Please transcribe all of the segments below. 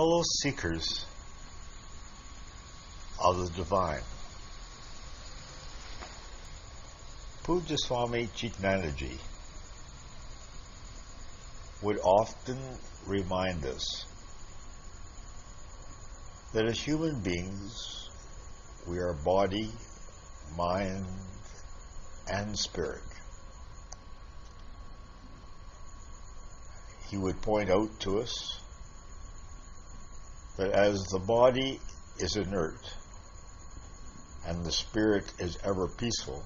fellow seekers of the divine, Swami would often remind us that as human beings we are body, mind, and spirit. He would point out to us that as the body is inert and the spirit is ever peaceful,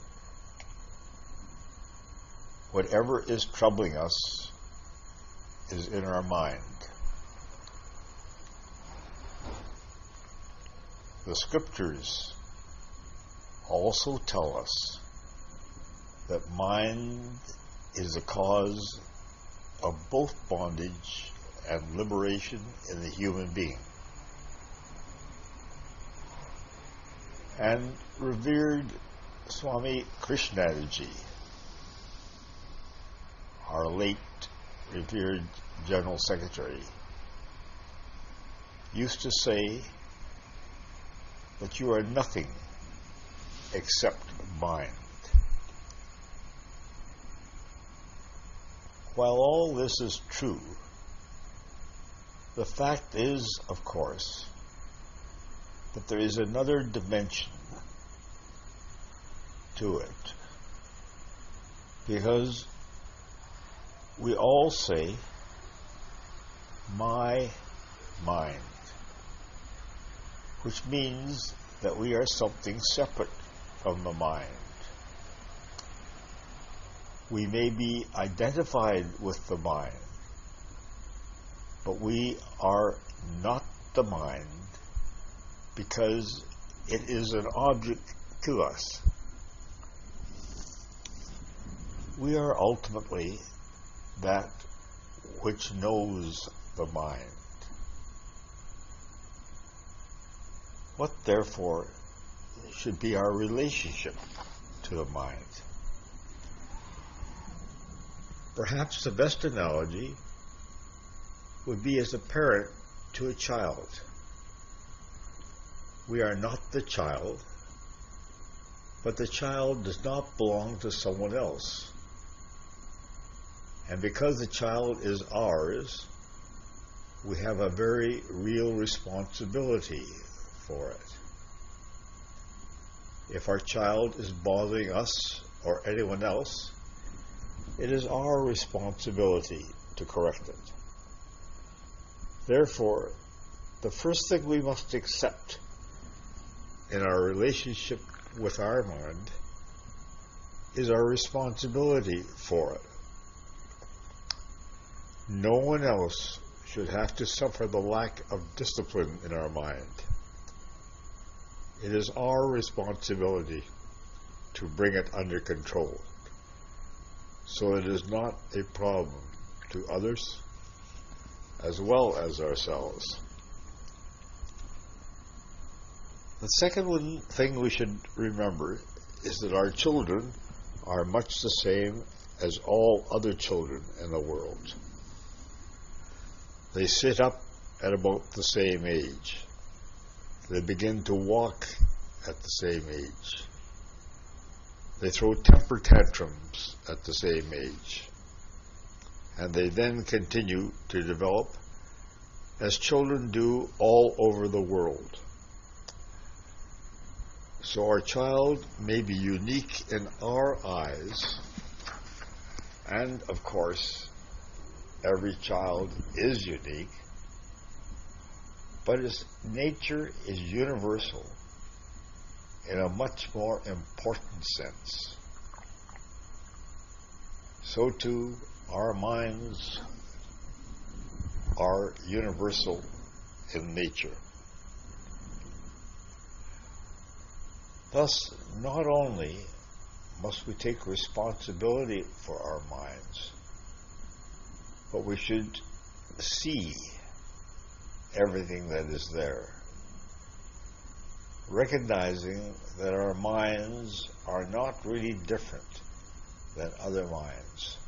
whatever is troubling us is in our mind. The scriptures also tell us that mind is the cause of both bondage and liberation in the human being. And revered Swami Krishnadaji, our late revered General Secretary, used to say that you are nothing except mind. While all this is true, the fact is, of course, that there is another dimension to it, because we all say, my mind, which means that we are something separate from the mind. We may be identified with the mind, but we are not the mind because it is an object to us. We are ultimately that which knows the mind. What, therefore, should be our relationship to the mind? Perhaps the best analogy would be as a parent to a child. We are not the child, but the child does not belong to someone else. And because the child is ours, we have a very real responsibility for it. If our child is bothering us or anyone else, it is our responsibility to correct it. Therefore, the first thing we must accept in our relationship with our mind is our responsibility for it. No one else should have to suffer the lack of discipline in our mind. It is our responsibility to bring it under control, so it is not a problem to others as well as ourselves. The second thing we should remember is that our children are much the same as all other children in the world. They sit up at about the same age. They begin to walk at the same age. They throw temper tantrums at the same age. And they then continue to develop as children do all over the world. So our child may be unique in our eyes, and of course, every child is unique, but its nature is universal in a much more important sense. So too, our minds are universal in nature. Thus, not only must we take responsibility for our minds, but we should see everything that is there, recognizing that our minds are not really different than other minds.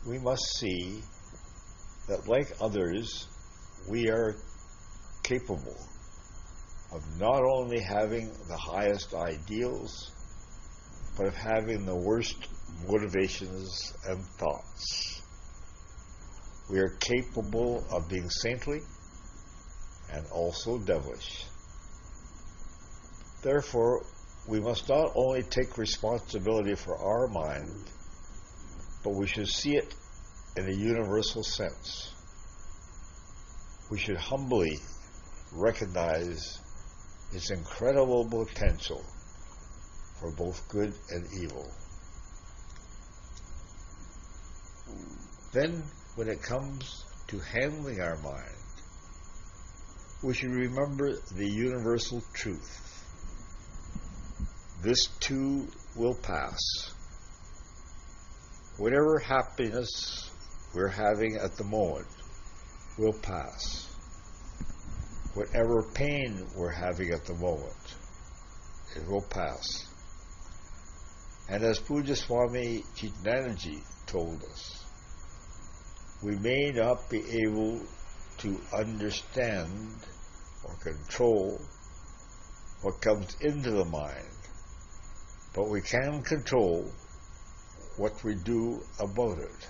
We must see that, like others, we are capable of not only having the highest ideals, but of having the worst motivations and thoughts. We are capable of being saintly and also devilish. Therefore, we must not only take responsibility for our mind, but we should see it in a universal sense. We should humbly recognize its incredible potential for both good and evil. Then, when it comes to handling our mind, we should remember the universal truth. This too will pass. Whatever happiness we're having at the moment will pass. Whatever pain we're having at the moment, it will pass. And as Puja Swami Chitanandaji told us, we may not be able to understand or control what comes into the mind, but we can control what we do about it.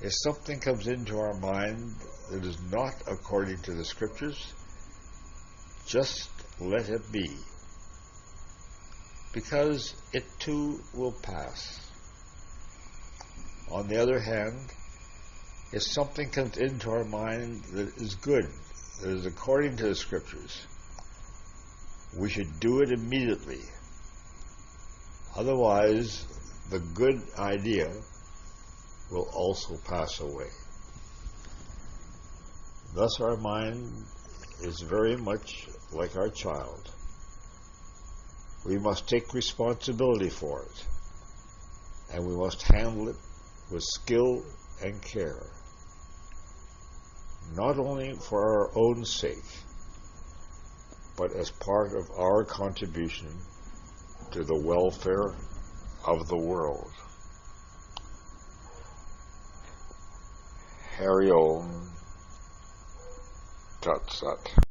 If something comes into our mind that is not according to the scriptures, just let it be, because it too will pass. On the other hand, if something comes into our mind that is good, that is according to the scriptures, we should do it immediately. Otherwise, the good idea will also pass away. Thus our mind is very much like our child. We must take responsibility for it, and we must handle it with skill and care, not only for our own sake, but as part of our contribution to the welfare of the world. Hari Om Tat Sat.